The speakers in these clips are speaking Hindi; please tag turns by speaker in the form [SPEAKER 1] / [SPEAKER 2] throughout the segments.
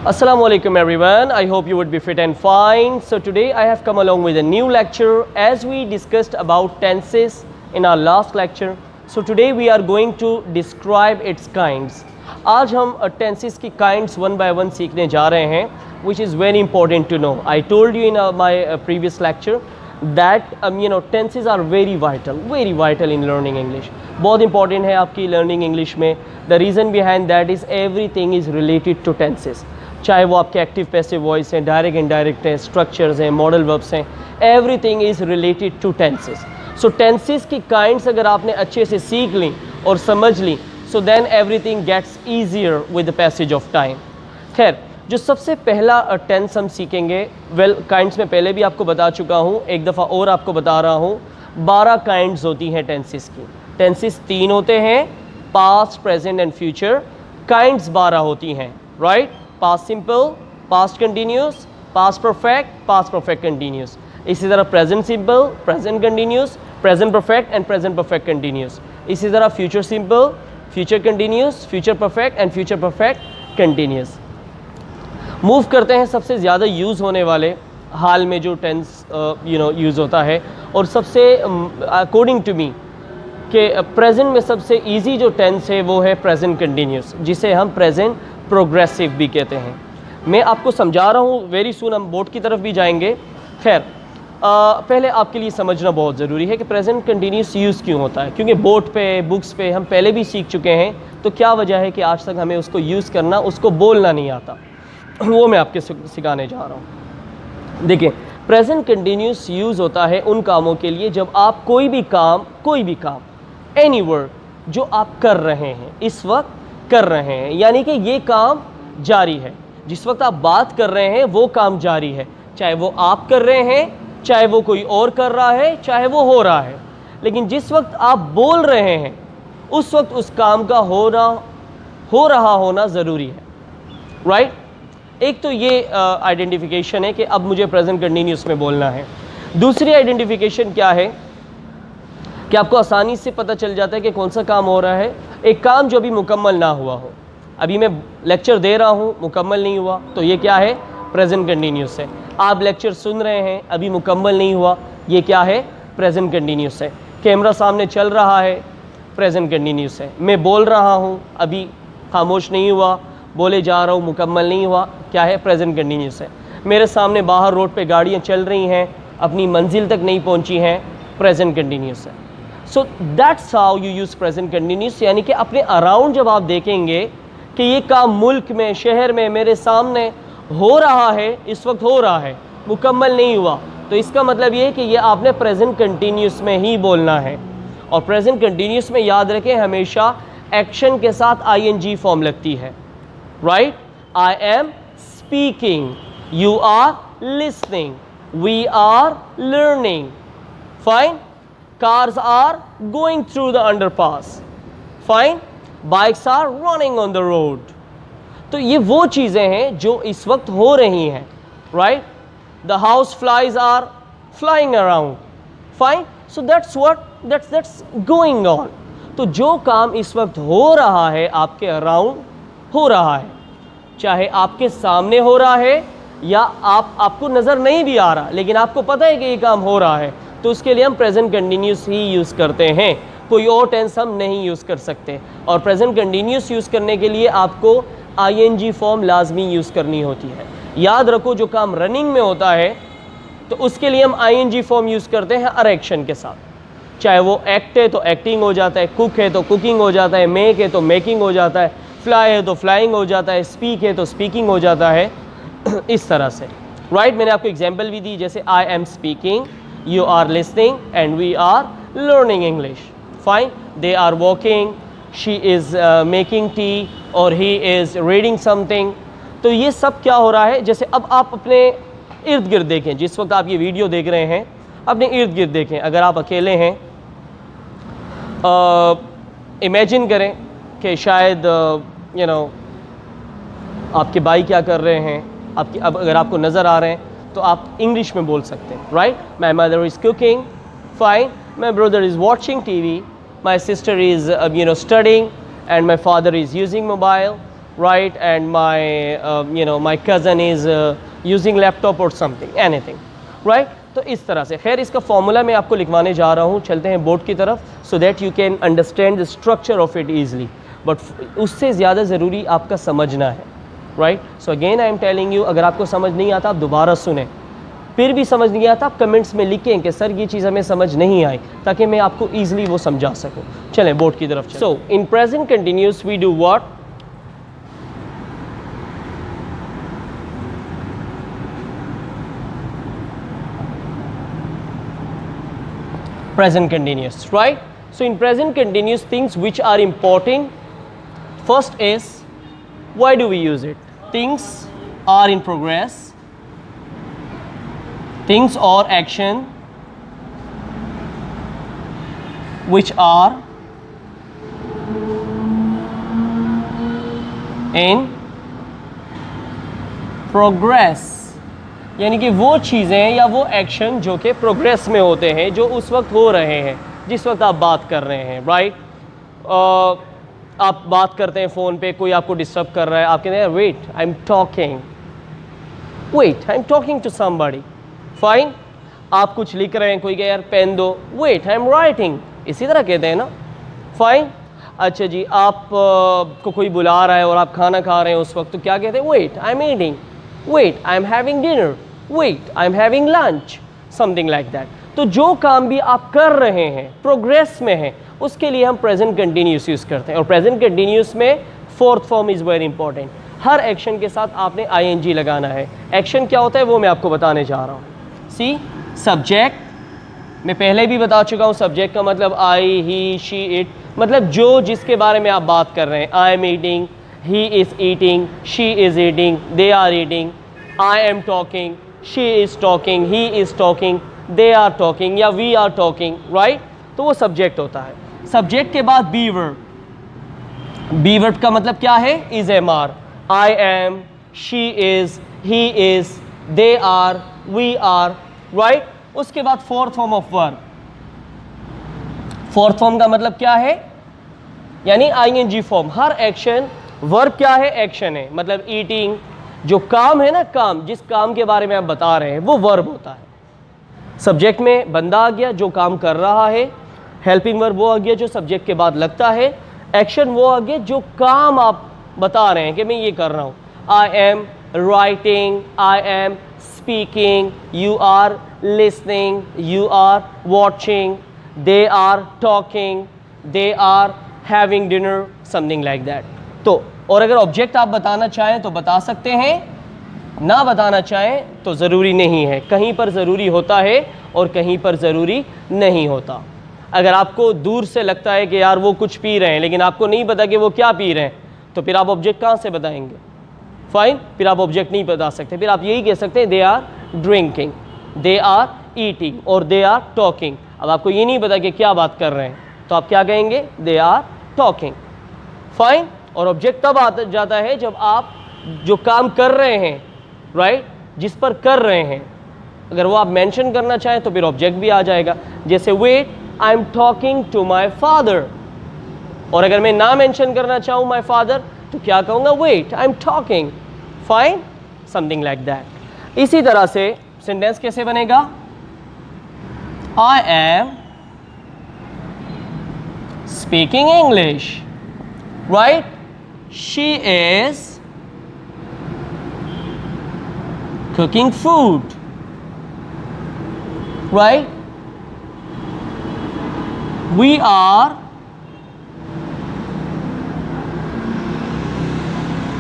[SPEAKER 1] Assalamu alaikum everyone, I hope you would be fit and fine. So today I have come along with a new lecture as we discussed about tenses in our last lecture. So today we are going to describe its kinds. आज हम tenses की kinds one by one सीखने जा रहे हैं, which is very important to know. I told you in my previous lecture that tenses are very vital in learning English. बहुत important है आपकी learning English में. The reason behind that is everything is related to tenses. चाहे वो आपके एक्टिव पैसिव वॉइस हैं, डायरेक्ट इनडायरेक्ट हैं, स्ट्रक्चर्स हैं, मॉडल वर्ब्स हैं, everything is related to tenses. So tenses की काइंड्स अगर आपने अच्छे से सीख ली और समझ ली, so then everything gets easier with the passage of time. खैर, जो सबसे पहला टेंस हम सीखेंगे, काइंड्स में पहले भी आपको बता चुका हूँ, एक दफ़ा और आपको बता रहा हूँ. 12 काइंड्स होती हैं टेंसेस की. टेंसेस 3 होते हैं, past, present and future. Kinds 12 होती हैं, right? Past simple, past continuous, past perfect continuous. इसी तरह present simple, present continuous, present perfect and present perfect continuous. इसी तरह future simple, future continuous, future perfect and future perfect continuous. Move करते हैं सबसे ज़्यादा यूज़ होने वाले हाल में जो टेंस यूज़ होता है, और सबसे अकॉर्डिंग टू मी कि प्रेजेंट में सबसे इजी जो टेंस है वो है प्रेजेंट कंटिन्यूस, जिसे हम प्रेजेंट प्रोग्रेसिव भी कहते हैं. मैं आपको समझा रहा हूँ, वेरी सून हम बोर्ड की तरफ भी जाएंगे. खैर, पहले आपके लिए समझना बहुत ज़रूरी है कि प्रेजेंट कंटिन्यूस यूज़ क्यों होता है, क्योंकि बोर्ड पे, बुक्स पे हम पहले भी सीख चुके हैं. तो क्या वजह है कि आज तक हमें उसको यूज़ करना, उसको बोलना नहीं आता, वो मैं आपके सिखाने जा रहा हूँ. देखिए, प्रेजेंट कंटिन्यूस यूज़ होता है उन कामों के लिए जब आप कोई भी काम एनी वर्क जो आप कर रहे हैं, इस वक्त कर रहे हैं, यानी कि ये काम जारी है. जिस वक्त आप बात कर रहे हैं वो काम जारी है, चाहे वो आप कर रहे हैं, चाहे वो कोई और कर रहा है, चाहे वो हो रहा है. लेकिन जिस वक्त आप बोल रहे हैं उस वक्त उस काम का हो रहा होना ज़रूरी है, राइट? एक तो ये आइडेंटिफिकेशन है कि अब मुझे प्रेजेंट कंटिन्यूस में बोलना है. दूसरी आइडेंटिफिकेशन क्या है कि आपको आसानी से पता चल जाता है कि कौन सा काम हो रहा है. एक काम जो अभी मुकम्मल ना हुआ हो, अभी मैं लेक्चर दे रहा हूँ, मुकम्मल नहीं हुआ, तो ये क्या है? प्रेजेंट कंटिन्यूस है. आप लेक्चर सुन रहे हैं, अभी मुकम्मल नहीं हुआ, ये क्या है? प्रेजेंट कंटिन्यूस है. कैमरा सामने चल रहा है, प्रेजेंट कंटिन्यूस है. मैं बोल रहा हूँ, अभी खामोश नहीं हुआ, बोले जा रहा हूँ, मुकम्मल नहीं हुआ, क्या है? प्रेजेंट कंटिन्यूस है. मेरे सामने बाहर रोड पे गाड़ियाँ चल रही हैं, अपनी मंजिल तक नहीं पहुँची हैं, प्रेजेंट कंटिन्यूस है. So that's how you use present continuous. यानी कि अपने अराउंड जब आप देखेंगे कि ये काम मुल्क में, शहर में, मेरे सामने हो रहा है, इस वक्त हो रहा है, मुकम्मल नहीं हुआ, तो इसका मतलब ये है कि ये आपने प्रेजेंट कंटिन्यूस में ही बोलना है. और प्रेजेंट कंटिन्यूस में याद रखें, हमेशा एक्शन के साथ ING फॉर्म लगती है, right? I am speaking, you are listening, we are learning. Fine. Cars are going through the underpass. Fine. Bikes are running on the road. तो ये वो चीज़ें हैं जो इस वक्त हो रही हैं, right? The house flies are flying around. Fine. So that's going on. तो जो काम इस वक्त हो रहा है, आपके अराउंड हो रहा है, चाहे आपके सामने हो रहा है या आपको नज़र नहीं भी आ रहा, लेकिन आपको पता है कि ये काम हो रहा है, तो उसके लिए हम प्रेजेंट कंटिन्यूस ही यूज़ करते हैं. कोई और टेंस हम नहीं यूज़ कर सकते. और प्रेजेंट कंटिन्यूस यूज़ करने के लिए आपको ING फॉर्म लाजमी यूज़ करनी होती है. याद रखो, जो काम रनिंग में होता है तो उसके लिए हम ING फॉर्म यूज़ करते हैं हर एक्शन के साथ. चाहे वो एक्ट है तो एक्टिंग हो जाता है, कुक है तो कुकिंग हो जाता है, मेक है तो मेकिंग हो जाता है, फ्लाई है तो फ्लाइंग हो जाता है, स्पीक है तो स्पीकिंग हो जाता है. इस तरह से, राइट? मैंने आपको एग्जाम्पल भी दी, जैसे I am speaking, you are listening and we are learning English. Fine. They are walking, she is making tea or he is reading something. तो ये सब क्या हो रहा है? जैसे अब आप अपने इर्द गिर्द देखें, जिस वक्त आप ये वीडियो देख रहे हैं, अपने इर्द गिर्द देखें. अगर आप अकेले हैं, इमेजिन करें कि शायद आपके भाई क्या कर रहे हैं, अब अगर आपको नज़र आ रहे हैं तो आप इंग्लिश में बोल सकते हैं, right? My mother is cooking, fine. My brother is watching TV, my sister is studying and my father is using mobile. right, and my cousin is using laptop or something, anything, right. तो इस तरह से, खैर इसका फॉर्मूला मैं आपको लिखवाने जा रहा हूँ, चलते हैं बोर्ड की तरफ, so that you can understand the structure of it easily, but उससे ज़्यादा ज़रूरी आपका समझना है, right. So again I am telling you, अगर आपको समझ नहीं आता आप दोबारा सुने, फिर भी समझ नहीं आता आप कमेंट्स में लिखें कि सर ये चीज़ हमें समझ नहीं आई, ताकि मैं आपको ईजिली वो समझा सकूँ. चलें बोर्ड की तरफ. So in present continuous we do what, present continuous, right. So in present continuous, things which are important, first is, why do we use it? Things are in progress, things or action which are in progress, यानी कि वो चीज़ें या वो एक्शन जो कि प्रोग्रेस में होते हैं, जो उस वक्त हो रहे हैं जिस वक्त आप बात कर रहे हैं, राइट. आप बात करते हैं फ़ोन पे, कोई आपको डिस्टर्ब कर रहा है, आप कहते हैं wait I am talking to somebody, fine. आप कुछ लिख रहे हैं, कोई कहे यार पेन दो, वेट आई एम राइटिंग, इसी तरह कहते हैं ना, फाइन. अच्छा जी, आप को कोई बुला रहा है और आप खाना खा रहे हैं उस वक्त, तो क्या कहते हैं, wait I am eating, wait I am having dinner, wait I am having lunch, something like that. तो जो काम भी आप कर रहे हैं प्रोग्रेस में है, उसके लिए हम प्रेजेंट कंटिन्यूस यूज़ करते हैं. और प्रेजेंट कंटिन्यूस में fourth form is very important. Her action के साथ आपने ing लगाना है. एक्शन क्या होता है वो मैं आपको बताने जा रहा हूँ. सी, सब्जेक्ट मैं पहले भी बता चुका हूँ, सब्जेक्ट का मतलब आई, ही, शी, इट, मतलब जो जिसके बारे में आप बात कर रहे हैं. आई am eating, he is eating, she is eating, they are eating, I am talking, she is talking, he is talking, they are talking या we are talking, right. तो वो सब्जेक्ट होता है. सब्जेक्ट के बाद बी वर्ब. बी वर्ब का मतलब क्या है, is am are. I am, she is, he is, they are, we are, right. उसके बाद fourth form of verb. Fourth form का मतलब क्या है, यानी ing फॉर्म. हर एक्शन, वर्ब क्या है, एक्शन है, मतलब ईटिंग जो काम है ना, काम जिस काम के बारे में आप बता रहे हैं वो वर्ब होता है. सब्जेक्ट में बंदा आ गया जो काम कर रहा है, हेल्पिंग वर्ब वो आ गया जो सब्जेक्ट के बाद लगता है, एक्शन वो आ गया जो काम आप बता रहे हैं कि मैं ये कर रहा हूँ. I am writing, I am speaking, you are listening, you are watching, they are talking, they are having dinner, something like that. तो और अगर ऑब्जेक्ट आप बताना चाहें तो बता सकते हैं, ना बताना चाहें तो ज़रूरी नहीं है. कहीं पर ज़रूरी होता है और कहीं पर ज़रूरी नहीं होता. अगर आपको दूर से लगता है कि यार वो कुछ पी रहे हैं, लेकिन आपको नहीं पता कि वो क्या पी रहे हैं, तो फिर आप ऑब्जेक्ट कहाँ से बताएंगे, फाइन. फिर आप ऑब्जेक्ट नहीं बता सकते. फिर आप यही कह सकते हैं they are drinking, they are eating और दे आर टॉकिंग. अब आपको ये नहीं पता कि क्या बात कर रहे हैं, तो आप क्या कहेंगे, दे आर टॉकिंग, फाइन. और ऑब्जेक्ट तब आता जाता है जब आप जो काम कर रहे हैं, राइट, जिस पर कर रहे हैं, अगर वो आप मेंशन करना चाहें तो फिर ऑब्जेक्ट भी आ जाएगा. जैसे wait I am talking to my father, और अगर मैं ना मेंशन करना चाहूँ माई फादर तो क्या कहूँगा, wait I am talking, fine, something like that. इसी तरह से सेंटेंस कैसे बनेगा, I am speaking English, right. She is cooking food, right. We are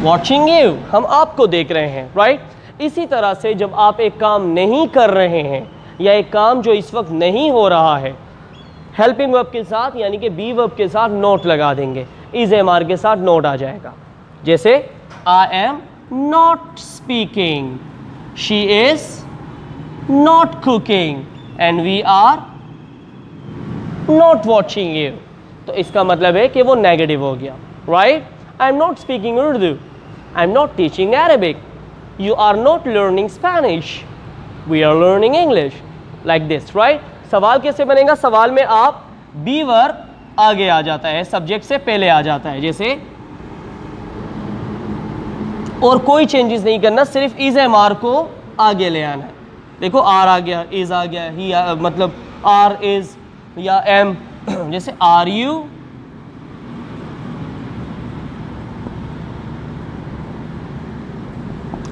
[SPEAKER 1] watching you, हम आपको देख रहे हैं, right. इसी तरह से जब आप एक काम नहीं कर रहे हैं या एक काम जो इस वक्त नहीं हो रहा है, हेल्पिंग वर्ब के साथ यानी कि बी वर्ब के साथ नोट लगा देंगे, इज एम आर के साथ नोट आ जाएगा. जैसे I am not speaking, she is not cooking and we are not watching you. तो इसका मतलब है कि वो नेगेटिव हो गया, right. I am not speaking Urdu, I am not teaching Arabic, you are not learning Spanish, we are learning English, like this, right. सवाल कैसे बनेगा, सवाल में आप बी वर्ब आगे आ जाता है, सब्जेक्ट से पहले आ जाता है. जैसे और कोई चेंजेस नहीं करना, सिर्फ इज एम आर को आगे ले आना है। देखो आर आ गया, इज आ गया, ही मतलब आर इज या एम, जैसे are you,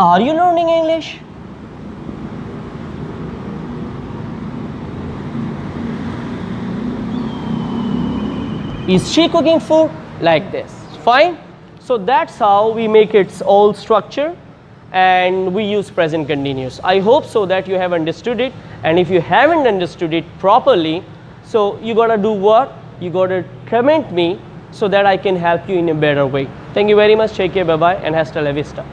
[SPEAKER 1] are you learning English, is she cooking food, like this. Fine. So that's how we make its all structure and we use present continuous. I hope so that you have understood it, and if you haven't understood it properly, so you gotta do what? You gotta comment me so that I can help you in a better way. Thank you very much. Take care. Bye bye and hasta la vista.